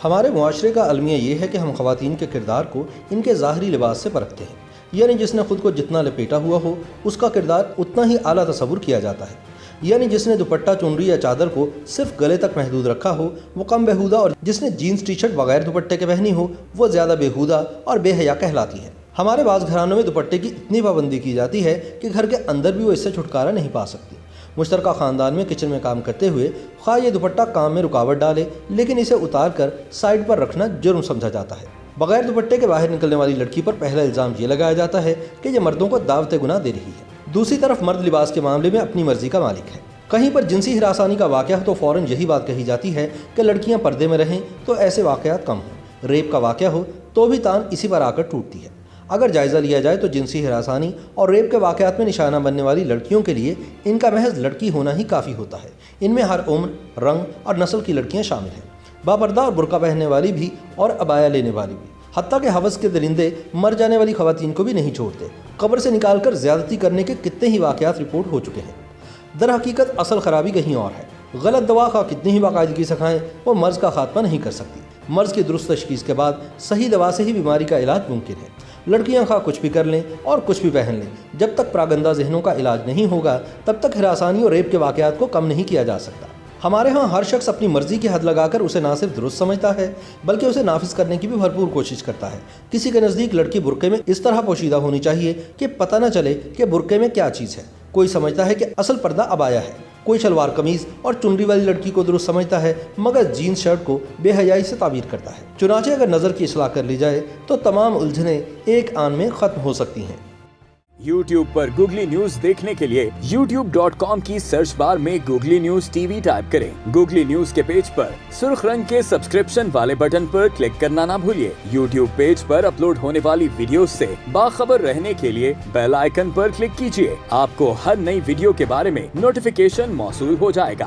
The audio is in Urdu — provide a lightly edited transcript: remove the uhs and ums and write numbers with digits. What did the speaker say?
ہمارے معاشرے کا المیہ یہ ہے کہ ہم خواتین کے کردار کو ان کے ظاہری لباس سے پرکھتے ہیں، یعنی جس نے خود کو جتنا لپیٹا ہوا ہو اس کا کردار اتنا ہی اعلیٰ تصور کیا جاتا ہے، یعنی جس نے دوپٹہ چنری یا چادر کو صرف گلے تک محدود رکھا ہو وہ کم بےہودہ، اور جس نے جینز ٹی شرٹ بغیر دوپٹے کے پہنی ہو وہ زیادہ بےہودہ اور بے حیا کہلاتی ہے۔ ہمارے بعض گھرانوں میں دوپٹے کی اتنی پابندی کی جاتی ہے کہ گھر کے اندر بھی وہ اس سے چھٹکارا نہیں پا سکتی۔ مشترکہ خاندان میں کچن میں کام کرتے ہوئے خواہ یہ دوپٹہ کام میں رکاوٹ ڈالے، لیکن اسے اتار کر سائڈ پر رکھنا جرم سمجھا جاتا ہے۔ بغیر دوپٹے کے باہر نکلنے والی لڑکی پر پہلا الزام یہ لگایا جاتا ہے کہ یہ مردوں کو دعوت گناہ دے رہی ہے۔ دوسری طرف مرد لباس کے معاملے میں اپنی مرضی کا مالک ہے۔ کہیں پر جنسی ہراسانی کا واقعہ ہو تو فوراً یہی بات کہی جاتی ہے کہ لڑکیاں پردے میں رہیں تو ایسے واقعات کم ہوں۔ ریپ کا واقعہ ہو تو بھی تان اسی پر آ کر ٹوٹتی ہے۔ اگر جائزہ لیا جائے تو جنسی ہراسانی اور ریپ کے واقعات میں نشانہ بننے والی لڑکیوں کے لیے ان کا محض لڑکی ہونا ہی کافی ہوتا ہے۔ ان میں ہر عمر، رنگ اور نسل کی لڑکیاں شامل ہیں، باپردہ اور برقع پہننے والی بھی اور عبایا لینے والی بھی، حتیٰ کہ ہوس کے درندے مر جانے والی خواتین کو بھی نہیں چھوڑتے۔ قبر سے نکال کر زیادتی کرنے کے کتنے ہی واقعات رپورٹ ہو چکے ہیں۔ در حقیقت اصل خرابی کہیں اور ہے۔ غلط دوا خواہ کتنی ہی باقاعدگی سے کھائیں وہ مرض کا خاتمہ نہیں کر سکتی۔ مرض کی درست تشخیص کے بعد صحیح دوا سے ہی بیماری کا علاج ممکن ہے۔ لڑکیاں خواہ کچھ بھی کر لیں اور کچھ بھی پہن لیں، جب تک پراگندہ ذہنوں کا علاج نہیں ہوگا تب تک ہراسانی اور ریپ کے واقعات کو کم نہیں کیا جا سکتا۔ ہمارے ہاں ہر شخص اپنی مرضی کی حد لگا کر اسے نہ صرف درست سمجھتا ہے بلکہ اسے نافذ کرنے کی بھی بھرپور کوشش کرتا ہے۔ کسی کے نزدیک لڑکی برقعے میں اس طرح پوشیدہ ہونی چاہیے کہ پتہ نہ چلے کہ برقعے میں کیا چیز ہے۔ کوئی سمجھتا ہے کہ اصل پردہ عبایا ہے، کوئی شلوار قمیض اور چنری والی لڑکی کو درست سمجھتا ہے مگر جینز شرٹ کو بے حیائی سے تعبیر کرتا ہے۔ چنانچہ اگر نظر کی اصلاح کر لی جائے تو تمام الجھنیں ایک آن میں ختم ہو سکتی ہیں۔ YouTube پر گوگلی نیوز دیکھنے کے لیے youtube.com کی سرچ بار میں googly news T V type کریں۔ گوگلی نیوز کے پیج پر سرخ رنگ کے سبسکرپشن والے بٹن پر کلک کرنا نہ بھولیے۔ YouTube پیج پر اپلوڈ ہونے والی ویڈیوز سے باخبر رہنے کے لیے بیل آئیکن پر کلک کیجیے۔ آپ کو ہر نئی ویڈیو کے بارے میں نوٹیفیکیشن موصول ہو جائے گا۔